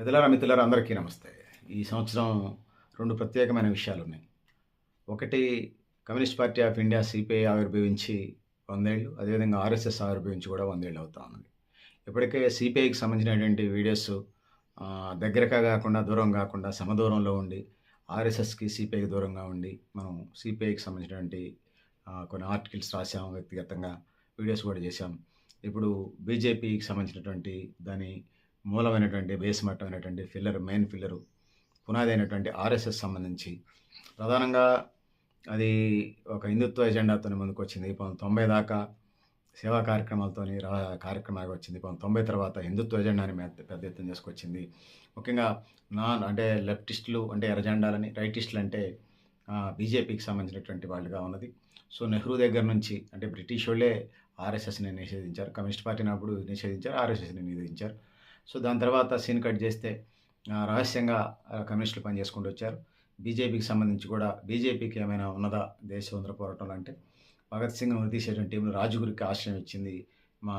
పెద్దలారా, మిత్రులారా అందరికీ నమస్తే. ఈ సంవత్సరం 2 ప్రత్యేకమైన విషయాలున్నాయి. ఒకటి, communist party of India CPI ఆవిర్భవించి 100 ఏళ్ళు. అదేవిధంగా ఆర్ఎస్ఎస్ ఆవిర్భవించి కూడా 100 ఏళ్ళు అవుతా ఉన్నది. ఇప్పటికే సిపిఐకి సంబంధించినటువంటి వీడియోస్ దగ్గరగా గాకుండా, దూరం గాకుండా సమదూరంలో ఉండి, ఆర్ఎస్ఎస్‌కి, సిపిఐకి దూరంగా ఉండి, మనం సిపిఐకి సంబంధించినటువంటి కొన్ని ఆర్టికల్స్ రాసాం. వ్యక్తిగతంగా వీడియోస్ కూడా చేశాం. ఇప్పుడు బీజేపీకి సంబంధించినటువంటి దాని మూలమైనటువంటి బేస్ మట్టమైనటువంటి మెయిన్ ఫిల్లరు పునాది అయినటువంటి ఆర్ఎస్ఎస్ సంబంధించి ప్రధానంగా అది ఒక హిందుత్వ ఎజెండాతోని ముందుకొచ్చింది. 90 దాకా సేవా కార్యక్రమాలతోని కార్యక్రమాలుగా వచ్చింది. 90 తర్వాత హిందుత్వ ఎజెండాని పెద్ద ఎత్తున తీసుకొచ్చింది. ముఖ్యంగా అంటే లెఫ్టిస్టులు అంటే ఎర్రజెండాలని, రైటిస్టులు అంటే బీజేపీకి సంబంధించినటువంటి వాళ్ళుగా ఉన్నది. సో, నెహ్రూ దగ్గర నుంచి అంటే బ్రిటిష్ వాళ్ళే ఆర్ఎస్ఎస్‌ని నిషేధించారు. కమ్యూనిస్ట్ పార్టీని అప్పుడు నిషేధించారు. ఆర్ఎస్ఎస్‌ని నిషేధించారు. సో, దాని తర్వాత సీన్ కట్ చేస్తే రహస్యంగా కమ్యూనిస్టులు పనిచేసుకుంటూ వచ్చారు. బీజేపీకి సంబంధించి కూడా బీజేపీకి ఏమైనా ఉన్నదా దేశ స్వతంత్ర పోరాటంలో అంటే, భగత్ సింగ్‌ని ఉరితీసేటువంటి టీంలో రాజ్‌గురికి ఆశ్రయం ఇచ్చింది మా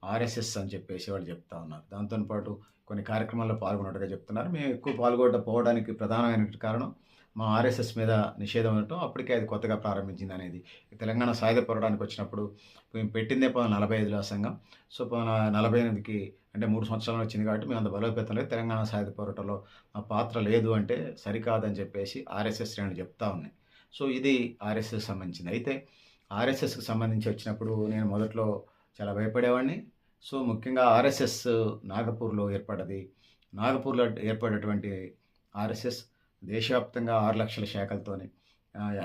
ఆర్ఎస్ఎస్ అని చెప్పేసి వాళ్ళు చెప్తా ఉన్నారు. దాంతోని పాటు కొన్ని కార్యక్రమాల్లో పాల్గొన్నట్టుగా చెప్తున్నారు. మేము ఎక్కువ పాల్గొనకపోవడానికి ప్రధానమైనటువంటి కారణం మా ఆర్ఎస్ఎస్ మీద నిషేధం ఉండటం. అప్పటికే అది కొత్తగా ప్రారంభించిందనేది. తెలంగాణ సాయుధ పోరాటానికి వచ్చినప్పుడు మేము పెట్టిందే 1945లో ఆ సంఘం. సో, 48కి అంటే 3 సంవత్సరాలు వచ్చింది కాబట్టి మేము అంత బలోపేతం లేదు. తెలంగాణ సాయుధ పోరాటంలో మా పాత్ర లేదు అంటే సరికాదని చెప్పేసి ఆర్ఎస్ఎస్ శ్రేణులు చెప్తా ఉన్నాయి. సో, ఇది ఆర్ఎస్ఎస్ సంబంధించింది. అయితే ఆర్ఎస్ఎస్‌కి సంబంధించి వచ్చినప్పుడు నేను మొదట్లో చాలా భయపడేవాడిని. సో, ముఖ్యంగా ఆర్ఎస్ఎస్ నాగపూర్‌లో ఏర్పడ్డది. నాగపూర్‌లో ఏర్పడినటువంటి ఆర్ఎస్ఎస్ దేశవ్యాప్తంగా 6,00,000 శాఖలతోని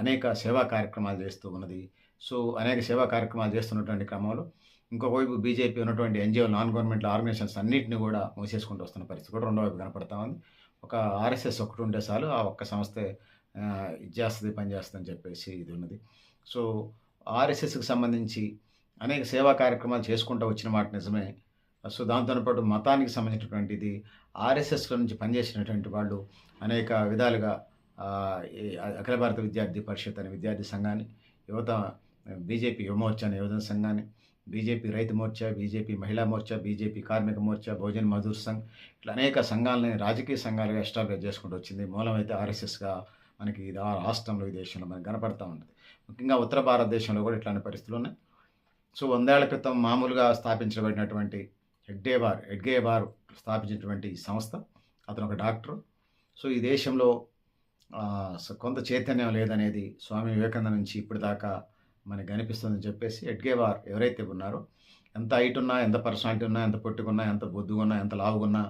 అనేక సేవా కార్యక్రమాలు చేస్తూ ఉన్నది. సో, అనేక సేవా కార్యక్రమాలు చేస్తున్నటువంటి క్రమంలో ఇంకొక వైపు బీజేపీ ఉన్నటువంటి ఎన్‌జీఓ, నాన్ గవర్నమెంటల్ ఆర్గనైజేషన్స్ అన్నిటిని కూడా మూసేసుకుంటూ వస్తున్న పరిస్థితి కూడా రెండో వైపు కనపడతా ఉంది. ఒక ఆర్ఎస్ఎస్ ఒకటి ఉంటే చాలు, ఆ ఒక్క సంస్థే ఇది చేస్తది, పని చేస్తదని చెప్పేసి ఇది ఉన్నది. సో, ఆర్ఎస్ఎస్‌కి సంబంధించి అనేక సేవా కార్యక్రమాలు చేసుకుంటూ వచ్చిన మాట నిజమే. సో, దాంతోని పాటు మతానికి సంబంధించినటువంటిది ఆర్ఎస్ఎస్‌లో నుంచి పనిచేసినటువంటి వాళ్ళు అనేక విధాలుగా ఈ అఖిల భారత విద్యార్థి పరిషత్ అనే విద్యార్థి సంఘాన్ని, యువత బీజేపీ యువ మోర్చా అనే యువజన సంఘాన్ని, బీజేపీ రైతు మోర్చా, బీజేపీ మహిళా మోర్చా, బీజేపీ కార్మిక మోర్చా, బహుజన్ మజదూర్ సంఘ్ ఇట్లా అనేక సంఘాలని రాజకీయ సంఘాలుగా ఎస్టాబ్లిష్ చేసుకుంటూ వచ్చింది. మూలమైతే ఆర్ఎస్ఎస్‌గా మనకి ఇది రాష్ట్రంలో, ఈ దేశంలో మనకు కనపడతా ఉంటది. ముఖ్యంగా ఉత్తర భారతదేశంలో కూడా ఇట్లాంటి పరిస్థితులు ఉన్నాయి. సో, 100 ఏళ్ల క్రితం మామూలుగా స్థాపించబడినటువంటి ఎడ్గేవార్ స్థాపించినటువంటి ఈ సంస్థ. అతను ఒక డాక్టరు. సో, ఈ దేశంలో కొంత చైతన్యం లేదనేది స్వామి వివేకానంద నుంచి ఇప్పటిదాకా మనకు కనిపిస్తుందని చెప్పేసి ఎడ్గేవార్ ఎవరైతే ఉన్నారో, ఎంత హైట్ ఉన్నా, ఎంత పర్సనాలిటీ ఉన్నా, ఎంత పొట్టిగున్నా, ఎంత బొద్దుగున్నా, ఎంత లావుగున్నా,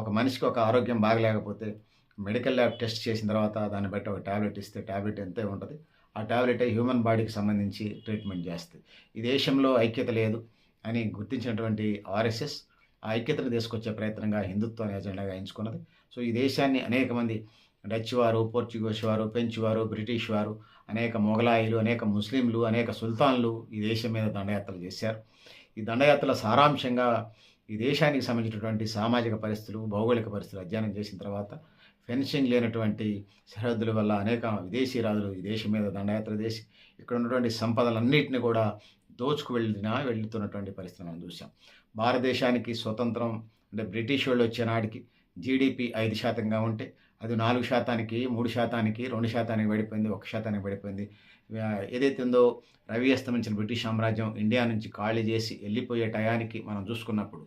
ఒక మనిషికి ఒక ఆరోగ్యం బాగలేకపోతే మెడికల్ ల్యాబ్ టెస్ట్ చేసిన తర్వాత దాన్ని బట్టి ఒక టాబ్లెట్ ఇస్తే టాబ్లెట్ ఎంతే ఉంటది. ఆ టాబ్లెటే హ్యూమన్ బాడీకి సంబంధించి ట్రీట్మెంట్ చేస్తది. ఈ దేశంలో ఐక్యత లేదు అని గుర్తించినటువంటి ఆర్ఎస్ఎస్ ఆ ఐక్యతను తీసుకొచ్చే ప్రయత్నంగా హిందుత్వాన్ని ఎజెండాగా ఎంచుకున్నది. సో, ఈ దేశాన్ని అనేక మంది డచ్ వారు, పోర్చుగీస్ వారు, ఫ్రెంచ్ వారు, బ్రిటిష్ వారు, అనేక మొగలాయిలు, అనేక ముస్లింలు, అనేక సుల్తాన్లు ఈ దేశం మీద దండయాత్రలు చేశారు. ఈ దండయాత్రల సారాంశంగా ఈ దేశానికి సంబంధించినటువంటి సామాజిక పరిస్థితులు, భౌగోళిక పరిస్థితులు అధ్యయనం చేసిన తర్వాత ఫెన్సింగ్ లేనటువంటి సరిహద్దుల వల్ల అనేక విదేశీ రాజులు ఈ దేశం మీద దండయాత్ర చేసి ఇక్కడ ఉన్నటువంటి సంపదలన్నిటిని కూడా వెళ్తున్నటువంటి పరిస్థితి మనం చూసాం. భారతదేశానికి స్వతంత్రం అంటే బ్రిటిష్ వాళ్ళు వచ్చే నాటికి జీడీపీ 5% ఉంటే అది 4%, 3%, 2% పడిపోయింది, 1% పడిపోయింది. ఏదైతే ఉందో రవి అస్తమించిన బ్రిటిష్ సామ్రాజ్యం ఇండియా నుంచి ఖాళీ చేసి వెళ్ళిపోయే టయానికి మనం చూసుకున్నప్పుడు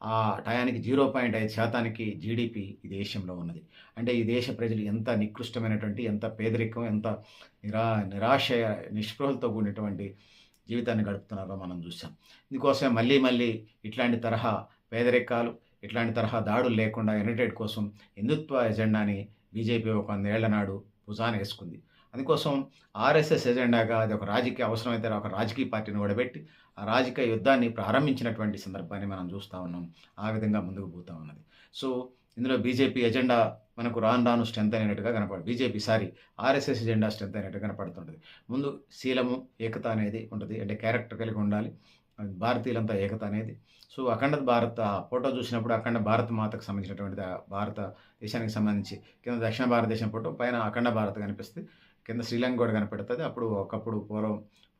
ఆ టయానికి 0.5% జీడీపీ ఈ దేశంలో ఉన్నది. అంటే ఈ దేశ ప్రజలు ఎంత నికృష్టమైనటువంటి, ఎంత పేదరికం, ఎంత నిరాశ, నిస్పృహలతో కూడినటువంటి జీవితాన్ని గడుపుతున్నారో మనం చూసాం. ఇందుకోసమే మళ్ళీ మళ్ళీ ఇట్లాంటి తరహా పేదరికాలు, ఇట్లాంటి తరహా దాడులు లేకుండా యునైటెడ్ కోసం హిందుత్వ ఎజెండాని బీజేపీ ఒక 100 ఏళ్ల నాడు భుజానేసుకుంది. అందుకోసం ఆర్ఎస్ఎస్ ఎజెండాగా అది ఒక రాజకీయ అవసరమైతే ఒక రాజకీయ పార్టీని కూడబెట్టి ఆ రాజకీయ యుద్ధాన్ని ప్రారంభించినటువంటి సందర్భాన్ని మనం చూస్తూ ఉన్నాం. ఆ విధంగా ముందుకు పోతా ఉన్నది. సో, ఇందులో బీజేపీ ఎజెండా మనకు రాను రాను స్ట్రెంత్ అయినట్టుగా ఆర్ఎస్ఎస్ ఎజెండా స్ట్రెంత్ అయినట్టుగా కనపడుతుంటది. ముందు శీలము, ఏకత అనేది ఉంటది. అంటే క్యారెక్టర్ కలిగి ఉండాలి. భారతీయులంతా ఏకత అనేది. సో, అఖండ భారత్ ఫోటో చూసినప్పుడు అఖండ భారత మాతకు సంబంధించినటువంటిది భారతదేశానికి సంబంధించి కింద దక్షిణ భారతదేశం ఫోటో, పైన అఖండ భారత్ కనిపిస్తది. కింద శ్రీలంక కూడా కనపడుతది. అప్పుడు ఒకప్పుడు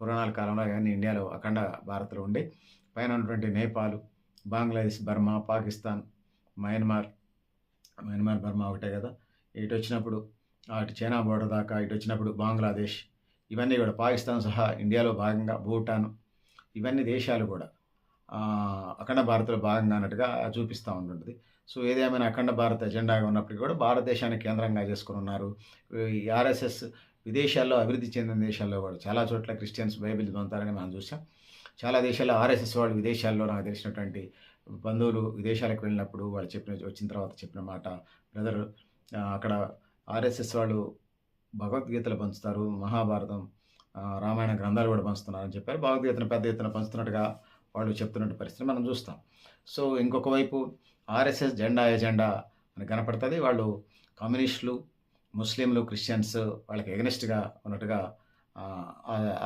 పురాణాల కాలంలో అవన్నీ ఇండియాలో అఖండ భారత్‌లో ఉండే. పైన ఉన్నటువంటి Nepal, Bangladesh, Burma, Pakistan, Myanmar, Myanmar, Burma ఒకటే కదా! ఇటొచ్చినప్పుడు అటు చైనా బోర్డర్ దాకా, ఇటొచ్చినప్పుడు బంగ్లాదేశ్, ఇవన్నీ కూడా పాకిస్తాన్ సహా ఇండియాలో భాగంగా భూటాన్, ఇవన్నీ దేశాలు కూడా అఖండ భారత్‌లో భాగంగా అన్నట్టుగా చూపిస్తా ఉంటుంటది. సో, ఏదేమైనా అఖండ భారత్ ఎజెండాగా ఉన్నప్పటికీ కూడా భారతదేశాన్ని కేంద్రంగా చేసుకొనున్నారు. ఈ ఆర్ఎస్ఎస్ విదేశాల్లో అభివృద్ధి చెందిన దేశాల్లో కూడా చాలా చోట్ల క్రిస్టియన్స్ బైబిల్ చదువుతారని మనం చూసాం. చాలా దేశాల్లో ఆర్ఎస్ఎస్ వాళ్ళు విదేశాల్లో నాకు తెలిసినటువంటి బంధువులు విదేశాలకు వెళ్ళినప్పుడు వాళ్ళు వచ్చిన తర్వాత చెప్పిన మాట, బ్రదర్ అక్కడ ఆర్ఎస్ఎస్ వాళ్ళు భగవద్గీతలు పంచుతారు, మహాభారతం, రామాయణ గ్రంథాలు కూడా పంచుతున్నారని చెప్పారు. భగవద్గీతను పెద్ద ఎత్తున పంచుతున్నట్టుగా వాళ్ళు చెప్తున్న పరిస్థితిని మనం చూస్తాం. సో, ఇంకొక వైపు ఆర్ఎస్ఎస్ ఎజెండా అని కనపడతది. వాళ్ళు కమ్యూనిస్టులు, ముస్లింలు, క్రిస్టియన్స్ వాళ్ళకి ఎగనెస్ట్‌గా ఉన్నట్టుగా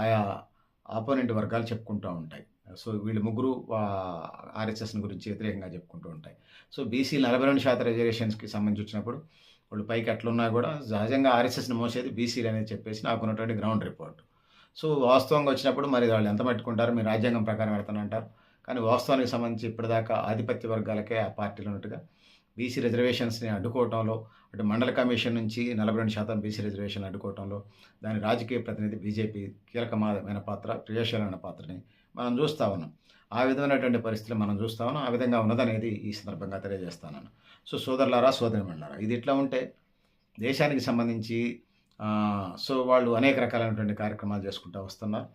ఆయా ఆపోనెంట్ వర్గాలు చెప్పుకుంటూ ఉంటాయి. సో, వీళ్ళు ముగ్గురు ఆర్ఎస్ఎస్‌ని గురించి వ్యతిరేకంగా చెప్పుకుంటూ ఉంటాయి. సో, బీసీ 42% రిజర్వేషన్స్‌కి సంబంధించి వచ్చినప్పుడు వాళ్ళు పైకి అట్లున్నా కూడా సహజంగా ఆర్ఎస్ఎస్‌ని మోసేది బీసీలనే చెప్పేసి నాకున్నటువంటి గ్రౌండ్ రిపోర్ట్. సో, వాస్తవంగా వచ్చినప్పుడు మరి వాళ్ళు ఎంత పట్టుకుంటారు, మీరు రాజ్యాంగం ప్రకారం పెడతానంటారు. కానీ వాస్తవానికి సంబంధించి ఇప్పటిదాకా ఆధిపత్య వర్గాలకే ఆ పార్టీలు ఉన్నట్టుగా బీసీ రిజర్వేషన్స్‌ని అడ్డుకోవటంలో, అటు మండల కమిషన్ నుంచి 42% బీసీ రిజర్వేషన్‌లు అడ్డుకోవటంలో దాని రాజకీయ ప్రతినిధి బీజేపీ కీలకమైన పాత్ర, క్రియాశీలమైన పాత్రని మనం చూస్తా ఉన్నాం. ఆ విధమైనటువంటి పరిస్థితులు మనం చూస్తా ఉన్నాం. ఆ విధంగా ఉన్నదనేది ఈ సందర్భంగా తెలియజేస్తాను. సో, సోదరులారా, సోదరీమణులారా, ఇది ఇట్లా ఉంటే దేశానికి సంబంధించి సో, వాళ్ళు అనేక రకాలైనటువంటి కార్యక్రమాలు చేసుకుంటూ వస్తున్నారు.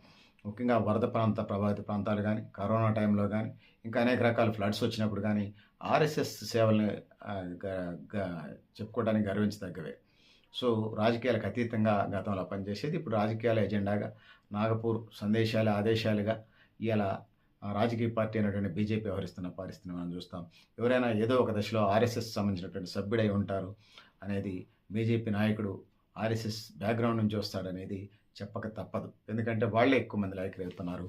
ముఖ్యంగా వరద ప్రభావిత ప్రాంతాలు గానీ, కరోనా టైంలో గానీ, ఇంకా అనేక రకాల ఫ్లడ్స్ వచ్చినప్పుడు గానీ, ఆర్ఎస్ఎస్ సేవల్ని గ గ చెప్పుకోవడానికి గర్వించదగ్గవే. సో, రాజకీయాలకు అతీతంగా గతంలో పనిచేసేది. ఇప్పుడు రాజకీయాల ఎజెండాగా నాగపూర్ సందేశాలు, ఆదేశాలుగా ఇయాల రాజకీయ పార్టీ అయినటువంటి బీజేపీ వ్యవహరిస్తున్న పరిస్థితిని మనం చూస్తాం. ఎవరైనా ఏదో ఒక దశలో ఆర్ఎస్ఎస్ సంబంధించినటువంటి సభ్యుడై ఉంటారు అనేది బీజేపీ నాయకుడు ఆర్ఎస్ఎస్ బ్యాక్‌గ్రౌండ్ నుంచి వస్తాడనేది చెప్పక తప్పదు. ఎందుకంటే వాళ్ళే ఎక్కువ మంది లైక్‌లవుతున్నారు.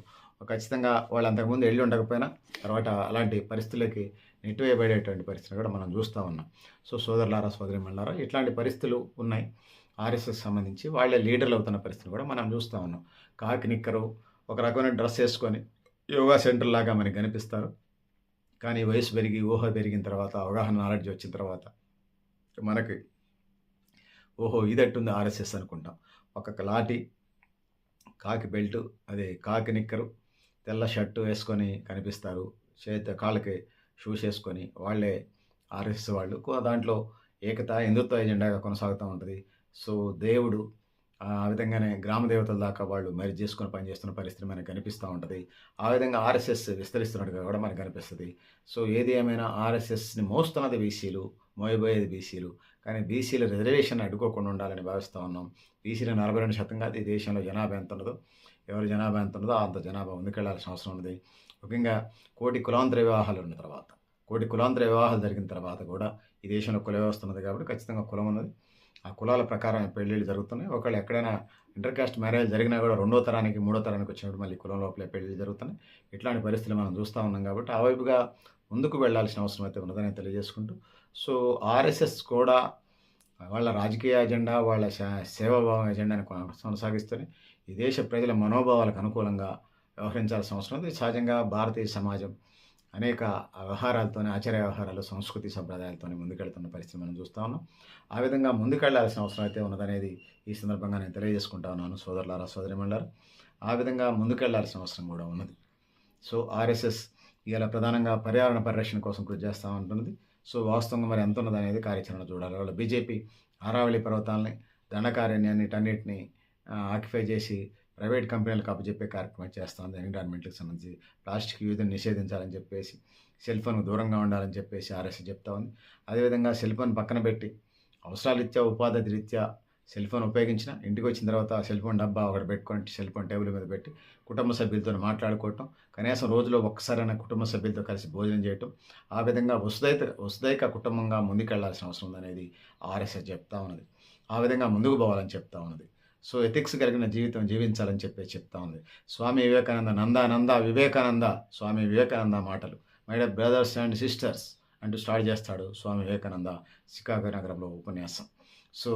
ఖచ్చితంగా వాళ్ళు అంతకుముందు ఎళ్లి ఉండకపోయినా తర్వాత అలాంటి పరిస్థితులకి నెట్టివేయబడేటువంటి పరిస్థితిని కూడా మనం చూస్తూ ఉన్నాం. సో, సోదరులారా, సోదరీమణులారా, ఇట్లాంటి పరిస్థితులు ఉన్నాయి. ఆర్ఎస్ఎస్ సంబంధించి వాళ్ళే లీడర్లు అవుతున్న పరిస్థితిని కూడా మనం చూస్తూ ఉన్నాం. కాకి నిక్కరు, ఒక రకమైన డ్రెస్ వేసుకొని యోగా సెంటర్ లాగా మనకి కనిపిస్తారు. కానీ వయసు పెరిగి, ఊహ పెరిగిన తర్వాత, అవగాహన నాలెడ్జ్ వచ్చిన తర్వాత మనకి ఓహో! ఇదట్టుంది ఆర్ఎస్ఎస్ అనుకుంటాం. ఒక లాఠీ, కాకి బెల్టు, అదే కాకి నిక్కరు, తెల్ల షర్టు వేసుకొని కనిపిస్తారు. కాళ్ళకి షూస్ వేసుకొని వాళ్ళే ఆర్ఎస్ఎస్ వాళ్ళు. దాంట్లో ఏకత, హిందుత్వ ఎజెండాగా కొనసాగుతూ ఉంటది. సో, దేవుడు ఆ విధంగానే గ్రామ దేవతల దాకా వాళ్ళు మెర్జ్ చేసుకొని పనిచేస్తున్న పరిస్థితి మనకు కనిపిస్తూ ఉంటది. ఆ విధంగా ఆర్ఎస్ఎస్ విస్తరిస్తున్నట్టుగా కూడా మనకు కనిపిస్తది. సో, ఏది ఏమైనా ఆర్ఎస్ఎస్‌ని మోస్తున్నది బీసీలు, మోయబోయేది బీసీలు. కానీ బీసీల రిజర్వేషన్ అడ్డుకోకుండా ఉండాలని భావిస్తూ ఉన్నాం. బీసీలు 42% కాదు, ఈ దేశంలో జనాభా ఎంత ఉన్నదో, ఎవరి జనాభా ఎంత ఉన్నదో అంత జనాభా ముందుకెళ్లాల్సిన అవసరం ఉన్నది. ముఖ్యంగా కోటి కులాంతర వివాహాలు ఉన్న తర్వాత, కోటి కులాంతర వివాహాలు జరిగిన తర్వాత కూడా ఈ దేశంలో కుల వ్యవస్థ ఉన్నది కాబట్టి ఖచ్చితంగా కులం ఉన్నది. ఆ కులాల ప్రకారం పెళ్ళిళ్ళు జరుగుతున్నాయి. ఒకవేళ ఎక్కడైనా ఇంటర్ కాస్ట్ మ్యారేజ్ జరిగినా కూడా రెండో తరానికి, మూడో తరానికి వచ్చినప్పుడు మళ్ళీ కులం లోపలే పెళ్ళిళ్ళు జరుగుతున్నాయి. ఇట్లాంటి పరిస్థితులు మనం చూస్తూ ఉన్నాం కాబట్టి ఆ వైపుగా ముందుకు వెళ్ళాల్సిన అవసరం అయితే ఉన్నదని తెలియజేసుకుంటూ, సో, ఆర్ఎస్ఎస్ కూడా వాళ్ళ రాజకీయ ఎజెండా, వాళ్ళ సేవాభావం ఎజెండాని కొనసాగిస్తూనే ఈ దేశ ప్రజల మనోభావాలకు అనుకూలంగా వ్యవహరించాల్సిన అవసరం ఉంది. సహజంగా భారతీయ సమాజం అనేక వ్యవహారాలతోనే, ఆచార వ్యవహారాలు, సంస్కృతి సంప్రదాయాలతోనే ముందుకెళ్తున్న పరిస్థితి మనం చూస్తూ ఉన్నాం. ఆ విధంగా ముందుకెళ్లాల్సిన అవసరం అయితే ఉన్నదనేది ఈ సందర్భంగా నేను తెలియజేసుకుంటా ఉన్నాను. సోదరులారా, సోదరీమణులారా, ఆ విధంగా ముందుకెళ్లాల్సిన అవసరం కూడా ఉన్నది. సో, ఆర్ఎస్ఎస్ ఇవాళ ప్రధానంగా పర్యావరణ పరిరక్షణ కోసం కృషి చేస్తూ ఉంటున్నది. సో, వాస్తవంగా మరి ఎంత ఉన్నదనేది కార్యాచరణ చూడాలి. వాళ్ళ బీజేపీ ఆరావళి పర్వతాలని, దండకారణ్యాన్ని వీటన్నిటిని ఆక్యుపై చేసి ప్రైవేట్ కంపెనీలకు అప్పచెప్పే కార్యక్రమం చేస్తూ ఉంది. ఎన్విరాన్మెంట్‌కి సంబంధించి ప్లాస్టిక్ యూజ్‌ని నిషేధించాలని చెప్పేసి, సెల్ ఫోన్‌కు దూరంగా ఉండాలని చెప్పేసి ఆర్ఎస్ఎస్ చెప్తా ఉంది. అదేవిధంగా సెల్ ఫోన్ పక్కన పెట్టి అవసరాలరీత్యా, ఉపాధి రీత్యా సెల్ ఫోన్ ఉపయోగించిన ఇంటికి వచ్చిన తర్వాత ఆ సెల్ ఫోన్ డబ్బా ఒకటి పెట్టుకొని సెల్ ఫోన్ టేబుల్ మీద పెట్టి కుటుంబ సభ్యులతో మాట్లాడుకోవటం, కనీసం రోజులో ఒక్కసారైనా కుటుంబ సభ్యులతో కలిసి భోజనం చేయటం, ఆ విధంగా వసుదైక కుటుంబంగా ముందుకెళ్లాల్సిన అవసరం ఉందనేది ఆర్ఎస్ఎస్ చెప్తా ఉన్నది. ఆ విధంగా ముందుకు పోవాలని చెప్తా ఉన్నది. సో, ఎథిక్స్ కలిగిన జీవితం జీవించాలని చెప్తా ఉంది. స్వామి వివేకానంద, నంద వివేకానంద, స్వామి వివేకానంద మాటలు, my dear brothers and sisters అంటూ స్టార్ట్ చేస్తాడు స్వామి వివేకానంద చికాగో నగరంలో ఉపన్యాసం. సో,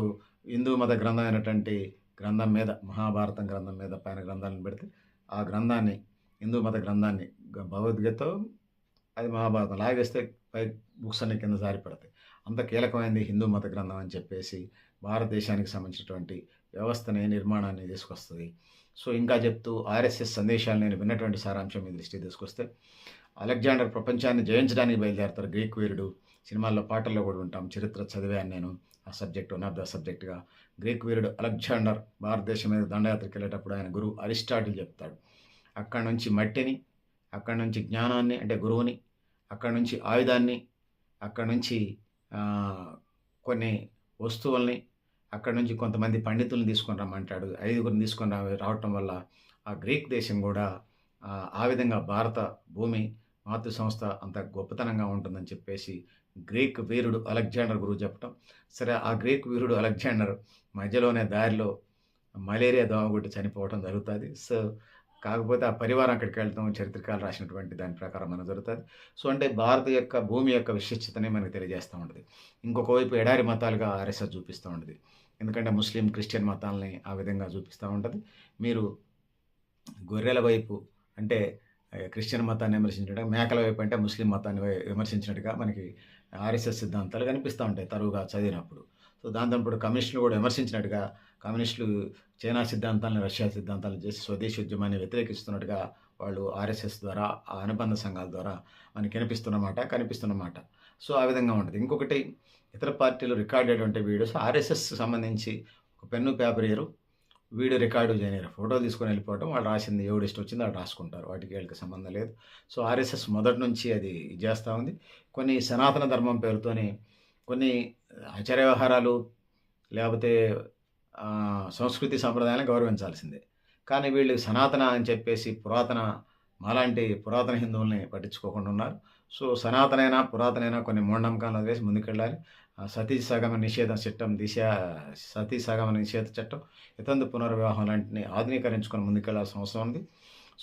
హిందూ మత గ్రంథం అయినటువంటి గ్రంథం మీద, మహాభారతం గ్రంథం మీద పైన గ్రంథాలను పెడితే ఆ గ్రంథాన్ని, హిందూ మత గ్రంథాన్ని భగవద్గీతతో అది మహాభారతం లాగేస్తే పై బుక్స్ అన్ని కింద జారి పడతాయి. అంత కీలకమైనది హిందూ మత గ్రంథం అని చెప్పేసి భారతదేశానికి సంబంధించినటువంటి వ్యవస్థని, నిర్మాణాన్ని తీసుకొస్తది. సో, ఇంకా చెప్తూ ఆర్ఎస్ఎస్ సందేశాలు నేను విన్నటువంటి సారాంశం మీ దృష్టికి తీసుకొస్తే, అలెగ్జాండర్ ప్రపంచాన్ని జయించడానికి బయలుదేరతారు. గ్రీక్ వీరుడు. సినిమాల్లో, పాటల్లో కూడా ఉంటాం. చరిత్ర చదివాను నేను. ఆ సబ్జెక్ట్ వన్ ఆఫ్ ద సబ్జెక్ట్‌గా. గ్రీక్ వీరుడు అలెగ్జాండర్ భారతదేశం మీద దండయాత్రకెళ్ళేటప్పుడు ఆయన గురువు అరిస్టాటిల్ చెప్తాడు. అక్కడి నుంచి మట్టిని, అక్కడి నుంచి జ్ఞానాన్ని అంటే గురువుని, అక్కడి నుంచి ఆయుధాన్ని, అక్కడి నుంచి కొన్ని వస్తువుల్ని, అక్కడి నుంచి కొంతమంది పండితుల్ని తీసుకొని రమ్మంటాడు. 5గురిని తీసుకొని రావటం వల్ల ఆ గ్రీక్ దేశం కూడా ఆ విధంగా భారత భూమి, మాతృ సంస్థ అంత గొప్పతనంగా ఉంటుందని చెప్పేసి గ్రీక్ వీరుడు అలెగ్జాండర్ గురువు చెప్పటం. సరే, ఆ గ్రీక్ వీరుడు అలెగ్జాండర్ మధ్యలోనే దారిలో మలేరియా దోమ కొట్టి చనిపోవటం జరుగుతుంది. సో, కాకపోతే ఆ పరివారం అక్కడికి వెళ్ళటం చరిత్రకారులు రాసినటువంటి దాని ప్రకారం మనకు జరుగుతుంది. సో, అంటే భారత యొక్క భూమి యొక్క విశిష్టతని మనకు తెలియజేస్తూ ఉంటుంది. ఇంకొక వైపు ఎడారి మతాలుగా ఆర్ఎస్ఎస్ చూపిస్తూ ఉంటుంది. ఎందుకంటే ముస్లిం, క్రిస్టియన్ మతాలని ఆ విధంగా చూపిస్తూ ఉంటుంది. మీరు గొర్రెల వైపు అంటే క్రిస్టియన్ మతాన్ని విమర్శించినట్టుగా, మేకల వైపు అంటే ముస్లిం మతాన్ని విమర్శించినట్టుగా మనకి ఆర్ఎస్ఎస్ సిద్ధాంతాలు కనిపిస్తూ ఉంటాయి తరువుగా చదివినప్పుడు. సో, దాంతో ఇప్పుడు కమ్యూనిస్టులు కూడా విమర్శించినట్టుగా, కమ్యూనిస్టులు చైనా సిద్ధాంతాలను, రష్యా సిద్ధాంతాలను చేసి స్వదేశీ ఉద్యమాన్ని వ్యతిరేకిస్తున్నట్టుగా వాళ్ళు ఆర్ఎస్ఎస్ ద్వారా, ఆ అనుబంధ సంఘాల ద్వారా మనకి కనిపిస్తున్నమాట. సో, ఆ విధంగా ఉంటుంది. ఇంకొకటి, ఇతర పార్టీలు రికార్డ్ అయ్యేటువంటి వీడియోస్ ఆర్ఎస్ఎస్ సంబంధించి ఒక పెన్ను, పేపర్ ఇయ్యరు. వీడియో రికార్డు చేయనివ్వరు. ఫోటో తీసుకొని వెళ్ళిపోవటం, వాళ్ళు రాసింది ఎవడు ఇష్టం వచ్చిందో వాళ్ళు రాసుకుంటారు. వాటికి వీళ్ళకి సంబంధం లేదు. సో, ఆర్ఎస్ఎస్ మొదటి నుంచి అది చేస్తూ ఉంది. కొన్ని సనాతన ధర్మం పేరుతోని కొన్ని ఆచార వ్యవహారాలు, లేకపోతే సంస్కృతి సంప్రదాయాలను గౌరవించాల్సిందే. కానీ వీళ్ళు సనాతన అని చెప్పేసి మాలాంటి పురాతన హిందువుల్ని పట్టించుకోకుండా ఉన్నారు. సో, పురాతనైనా కొన్ని మూఢనమ్మకాలను వదిలేసి ముందుకెళ్ళాలి. సతీ సగమ నిషేధ చట్టం, సతీ సగమ నిషేధ చట్టం, వితంతు పునర్వివాహం లాంటిని ఆధునీకరించుకొని ముందుకెళ్లాల్సిన అవసరం ఉంది.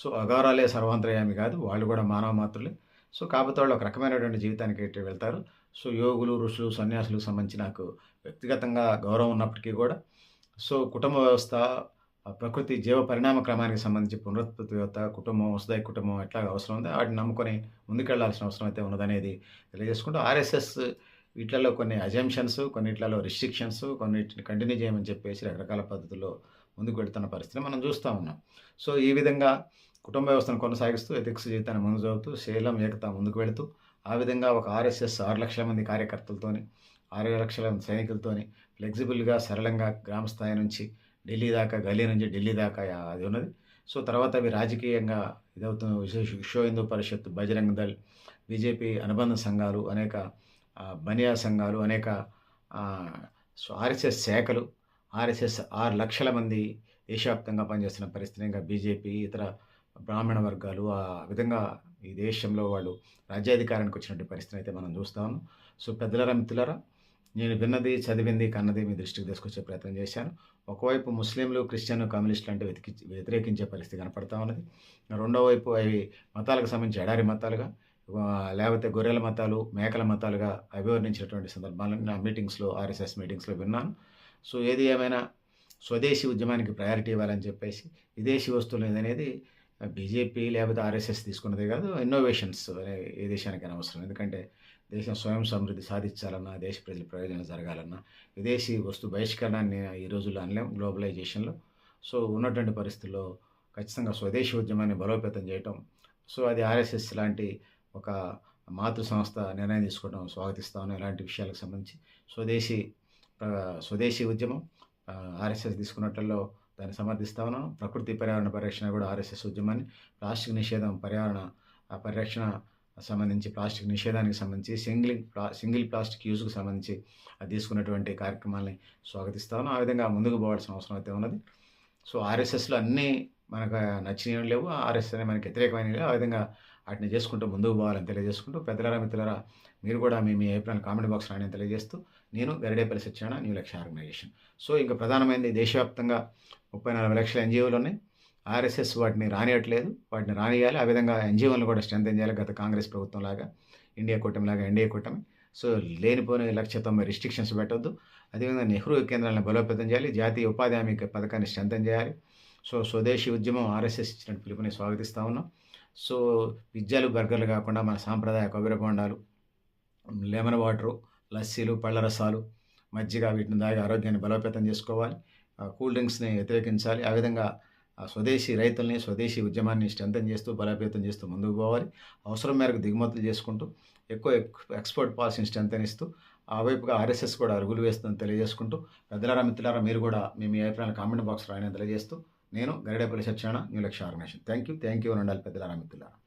సో, అఘోరాలే సర్వాంతర్యామి కాదు, వాళ్ళు కూడా మానవ మాత్రులే. సో, కాకపోతే వాళ్ళు ఒక రకమైనటువంటి జీవితానికి వెళ్తారు. సో, యోగులు, ఋషులు, సన్యాసులకు సంబంధించి నాకు వ్యక్తిగతంగా గౌరవం ఉన్నప్పటికీ కూడా, సో, కుటుంబ వ్యవస్థ, ప్రకృతి జీవ పరిణామ క్రమానికి సంబంధించి పునరుత్పత్తి వ్యవస్థ, కుటుంబం, వసుదైక కుటుంబం ఎట్లా అవసరం ఉందో వాటిని నమ్ముకొని ముందుకెళ్లాల్సిన అవసరం అయితే ఉన్నదనేది తెలియజేసుకుంటూ, ఆర్ఎస్ఎస్ వీటిలలో కొన్ని అజంప్షన్స్, కొన్నిట్లలో రిస్ట్రిక్షన్స్, కొన్నిటిని కంటిన్యూ చేయమని చెప్పేసి రకరకాల పద్ధతుల్లో ముందుకు వెళుతున్న పరిస్థితిని మనం చూస్తూ ఉన్నాం. సో, ఈ విధంగా కుటుంబ వ్యవస్థను కొనసాగిస్తూ, ఎథిక్స్ జీవితాన్ని ముందుకు జరుగుతూ, శీలం, ఏకత ముందుకు వెళుతూ, ఆ విధంగా ఒక ఆర్ఎస్ఎస్ 6 లక్షల మంది కార్యకర్తలతోని, 6 లక్షల మంది సైనికులతోని ఫ్లెక్సిబుల్గా, సరళంగా గ్రామ స్థాయి నుంచి ఢిల్లీ దాకా, గల్లీ నుంచి ఢిల్లీ దాకా అది ఉన్నది. సో, తర్వాత అవి రాజకీయంగా ఇదవుతున్న విశ్వ హిందూ పరిషత్, బజరంగ్ దళ్, బీజేపీ అనుబంధ సంఘాలు, అనేక బనియా సంఘాలు, అనేక ఆర్ఎస్ఎస్ శాఖలు, ఆర్ఎస్ఎస్ 6 లక్షల మంది దేశవ్యాప్తంగా పనిచేస్తున్న పరిస్థితి, ఇంకా బీజేపీ, ఇతర బ్రాహ్మణ వర్గాలు ఆ విధంగా ఈ దేశంలో వాళ్ళు రాజ్యాధికారానికి వచ్చినటువంటి పరిస్థితిని అయితే మనం చూస్తా ఉన్నాం. సో, పెద్దలారా, మిత్రులారా, నేను విన్నది, చదివింది, కన్నది మీ దృష్టికి తీసుకొచ్చే ప్రయత్నం చేశాను. ఒకవైపు ముస్లింలు, క్రిస్టియన్లు, కమ్యూనిస్టులు అంటే వ్యతిరేకించే పరిస్థితి కనపడతా ఉన్నది. రెండో వైపు అవి మతాలకు సంబంధించి ఎడారి మతాలుగా, లేకపోతే గొర్రెల మతాలు, మేకల మతాలుగా అభివర్ణించినటువంటి సందర్భాలను నా మీటింగ్స్లో, ఆర్ఎస్ఎస్ మీటింగ్స్లో విన్నాను. సో, ఏది ఏమైనా స్వదేశీ ఉద్యమానికి ప్రయారిటీ ఇవ్వాలని చెప్పేసి, విదేశీ వస్తువులు అనేది బీజేపీ లేకపోతే ఆర్ఎస్ఎస్ తీసుకున్నదే కాదు, ఇన్నోవేషన్స్ ఏ దేశానికైనా అవసరం. ఎందుకంటే దేశం స్వయం సమృద్ధి సాధించాలన్నా, దేశ ప్రజల ప్రయోజనాలు జరగాలన్నా విదేశీ వస్తు బహిష్కరణాన్ని ఈ రోజుల్లో అనలేం గ్లోబలైజేషన్లో. సో, ఉన్నటువంటి పరిస్థితుల్లో ఖచ్చితంగా స్వదేశీ ఉద్యమాన్ని బలోపేతం చేయటం, సో, అది ఆర్ఎస్ఎస్ లాంటి ఒక మాతృ సంస్థ నిర్ణయం తీసుకోవడం స్వాగతిస్తాను. ఇలాంటి విషయాలకు సంబంధించి స్వదేశీ ఉద్యమం ఆర్ఎస్ఎస్ తీసుకున్నట్లలో దాన్ని సమర్థిస్తా ఉన్నాను. ప్రకృతి పర్యావరణ పరిరక్షణ కూడా ఆర్ఎస్ఎస్ ఉద్యమాన్ని, ప్లాస్టిక్ నిషేధం, పర్యావరణ పరిరక్షణ సంబంధించి, ప్లాస్టిక్ నిషేధానికి సంబంధించి, సింగిల్ ప్లాస్టిక్ యూజ్కు సంబంధించి అది తీసుకున్నటువంటి కార్యక్రమాలని స్వాగతిస్తాను. ఆ విధంగా ముందుకు పోవాల్సిన అవసరం అయితే ఉన్నది. సో, ఆర్ఎస్ఎస్లో అన్నీ మనకు నచ్చినవి లేవు, ఆర్ఎస్ఎస్ అనేవి మనకి వ్యతిరేకమైనవి లేవు. ఆ విధంగా వాటిని చేసుకుంటూ ముందుకు పోవాలని తెలియజేసుకుంటూ, పెద్దలారా, మిత్రులారా, మీరు కూడా మీ అభిప్రాయాలు కామెంట్ బాక్స్లో అని తెలియజేస్తూ, నేను గరిడేపల్లి సత్యనారాయణ, న్యూ లక్ష్య ఆర్గనైజేషన్. సో, ఇంకా ప్రధానమైనది దేశవ్యాప్తంగా 34 లక్షల ఎన్జిఓలు ఉన్నాయి. ఆర్ఎస్ఎస్ వాటిని రానియట్లేదు, వాటిని రానియాలి. ఆ విధంగా ఎన్జిఓలను కూడా స్ట్రెంథెన్ చేయాలి. గత కాంగ్రెస్ ప్రభుత్వం లాగా, ఎన్డీఏ కూటమి. సో, లేనిపోని 190 రిస్ట్రిక్షన్స్ పెట్టొద్దు. అదేవిధంగా నెహ్రూ కేంద్రాలను బలోపేతం చేయాలి. జాతీయ ఉపాధి హామీ పథకాన్ని స్ట్రెంథెన్ చేయాలి. సో, స్వదేశీ ఉద్యమం ఆర్ఎస్ఎస్ ఇచ్చిన పిలుపుని స్వాగతిస్తూ ఉన్నాం. సో, పిజ్జాలు, బర్గర్లు కాకుండా మన సాంప్రదాయ కొబ్బరి బొండాలు, లెమన్ వాటరు, లస్సీలు, పళ్ళ రసాలు, మజ్జిగ వీటిని తాగి ఆరోగ్యాన్ని బలోపేతం చేసుకోవాలి. కూల్ డ్రింక్స్‌ని వ్యతిరేకించాలి. ఆ విధంగా స్వదేశీ రైతుల్ని, స్వదేశీ ఉద్యమాన్ని స్ట్రెంథెన్ చేస్తూ, బలోపేతం చేస్తూ ముందుకు పోవాలి. అవసరం మేరకు దిగుమతులు చేసుకుంటూ, ఎక్కువ ఎక్స్‌పోర్ట్ పాలసీని స్ట్రెంథెన్ ఇస్తూ, ఆ వైపుగా ఆర్ఎస్ఎస్ కూడా అరుగులు వేస్తుందని తెలియజేసుకుంటూ, పెద్దలారా, మిత్రులారా, మీరు కూడా మీ అభిప్రాయాలను కామెంట్ బాక్స్‌లో రాయని తెలియజేస్తూ, నేను గరిడేపల్లి సత్యనారాయణ, న్యూ లక్ష్య ఆర్గనైజేషన్. థ్యాంక్ యూ అని ఉండాలి పెద్దలారా, మిత్రులారా.